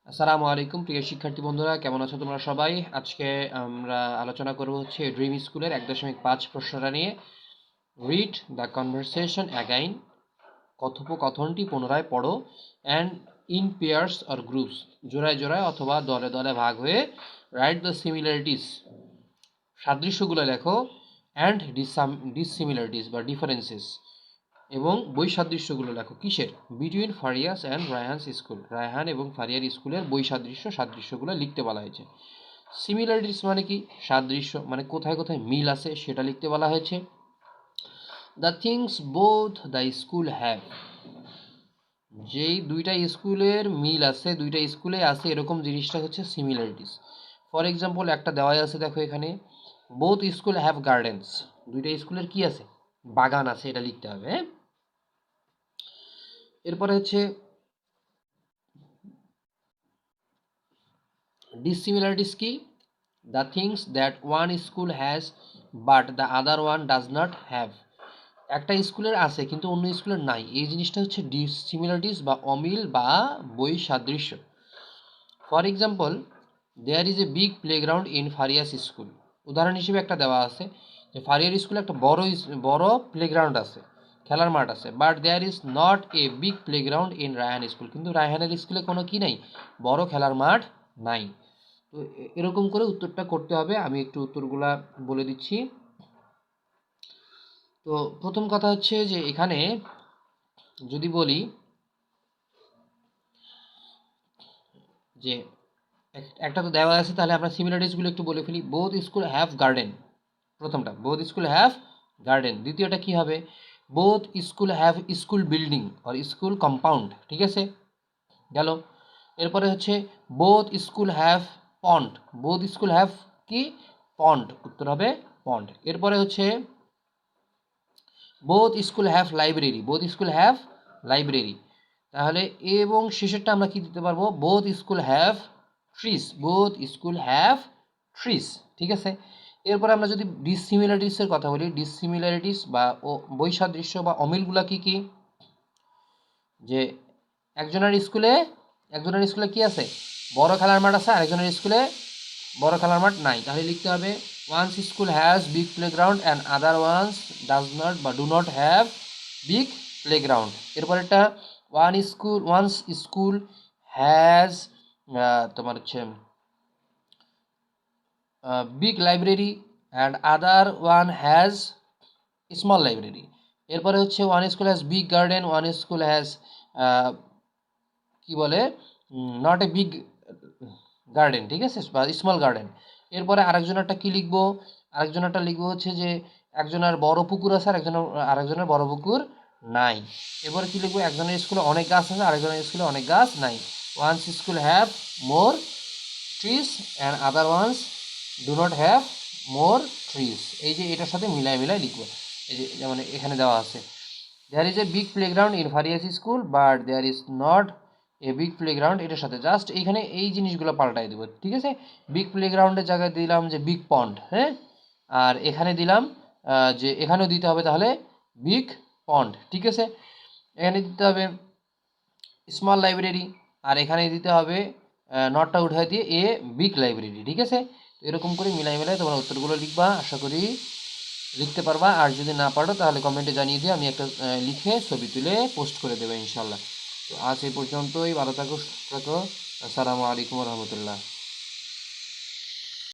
আসসালামু আলাইকুম প্রিয় শিক্ষার্থী বন্ধুরা, কেমন আছো তোমরা সবাই? আজকে আমরা আলোচনা করব হচ্ছে ড্রিম স্কুলের 1.5 প্রশ্নটা নিয়ে। রিড দ্য কনভারসেশন অ্যাগাইন, কথোপকথনটি পুনরায় পড়ো। And in pairs or groups, জোড়ায় জোড়ায় অথবা দলে দলে ভাগ হয়ে রাইট দ্য সিমিলারিটিস, সাদৃশ্যগুলো লেখো। অ্যান্ড ডিসসিমিলারিটিস বা ডিফারেন্সেস, এবং বৈসাদৃশ্যগুলো লেখো। কিসের? Between ফারিয়াস and Raihan's school, Raihan এবং ফারিয়ার স্কুলের সাদৃশ্যগুলো লিখতে বলা হয়েছে। সিমিলারিটিস মানে কি? সাদৃশ্য মানে কোথায় কোথায় মিল আছে সেটা লিখতে বলা হয়েছে। The things both the school have, যেই দুইটা স্কুলের মিল আছে, দুইটা স্কুলে আছে এরকম জিনিসটা হচ্ছে সিমিলারিটিস। ফর এক্সাম্পল একটা দেওয়াই আছে, দেখো এখানে বোথ স্কুল হ্যাভ গার্ডেন্স, দুইটা স্কুলের কি আছে? বাগান আছে, এটা লিখতে হবে। হ্যাঁ, এরপরে হচ্ছে ডিসিমিলারিটিস কি? The things that one school has but the other one does not have, একটা স্কুলের আছে কিন্তু অন্য স্কুলের নাই, এই জিনিসটা হচ্ছে ডিসিমিলারিটিস বা অমিল বা বৈসাদৃশ্য। For example, there is a big playground in Faria's school, উদাহরণ হিসেবে একটা দেওয়া আছে যে ফারিয়ার স্কুলে একটা বড় প্লেগ্রাউন্ড আছে, খেলার মাঠ আছে। But there is not a big playground in Raihan school, কিন্তু রায়হানের স্কুলে কোনো কি নাই? বড় খেলার মাঠ নাই। তো এরকম করে উত্তরটা করতে হবে। আমি একটু উত্তরগুলা বলে দিচ্ছি। তো প্রথম কথা হচ্ছে যে এখানে যদি বলি যে একটা তো দেওয়া আছে, তাহলে আমরা সিমিলারিটিসগুলো একটু বলে ফেলি। বোথ স্কুল হ্যাভ গার্ডেন, প্রথমটা বোথ স্কুল হ্যাভ গার্ডেন। দ্বিতীয়টা কি হবে? Both school have school building or school compound, ঠিক আছে, গেল। এরপরে হচ্ছে both school have pond, both school have কি? পন্ড, উত্তর হবে পন্ড। এরপরে হচ্ছে both school have library, both school have library. তাহলে এবং শেষেরটা আমরা কি দিতে পারবো? Both school have trees, both school have trees, ঠিক আছে। এরপরে আমরা যদি ডিসিমিলারিটিসের কথা বলি, ডিসিমিলারিটিস বা বৈসাদৃশ্য বা অমিলগুলা কি কি? যে একজনের স্কুলে কি আছে? বড় খেলার মাঠ আছে, আরেকজনের স্কুলে বড় খেলার মাঠ নাই। তাহলে লিখতে হবে one's school has big playground and other one's does not বা do not have big playground. এরপরেরটা ওয়ান্স স্কুল হ্যাজ তোমার হচ্ছে big library and other one has small library. এরপরে হচ্ছে one school has big garden, one school has কি বলে not a big garden, ঠিক আছে, বা স্মল গার্ডেন। এরপরে আরেকজনেরটা কি লিখবো? আরেকজনেরটা লিখবো হচ্ছে যে একজনের বড় পুকুর আছে আর আরেকজনের বড় পুকুর নাই। এরপরে কি লিখবো? একজনের স্কুলে অনেক গাছ আছে, আরেকজনের স্কুলে অনেক গাছ নাই। Ones school have more trees and other ones do not have more trees. এই যে এটার সাথে মিলাই মিলাই লিখবো। এই যে যেমন এখানে দেওয়া আছে there is a big playground in Faria's school but there is not a big playground, এটার সাথে জাস্ট এইখানে এই জিনিসগুলো পাল্টাই দেবো, ঠিক আছে। বিগ প্লেগ্রাউন্ডের জায়গায় দিলাম যে বিগ পন্ড, হ্যাঁ, আর এখানে দিলাম যে এখানেও দিতে হবে তাহলে বিগ পন্ড, ঠিক আছে। এখানে দিতে হবে স্মল লাইব্রেরি, আর এখানে দিতে হবে নটটা উঠাই দিয়ে এ বিগ লাইব্রেরি, ঠিক আছে। তো এরকম করে মিলাই মিলাই তোমরা উত্তরগুলো লিখবা, আশা করি লিখতে পারবা। আর যদি না পারো তাহলে কমেন্টে জানিয়ে দিও, আমি একটা লিখে ছবি তুলে পোস্ট করে দেবো ইনশাল্লাহ। তো আজ এই পর্যন্তই, ভালো থাকো, সুস্থ থাকো। আসসালামু আলাইকুম রহমতুল্লাহ।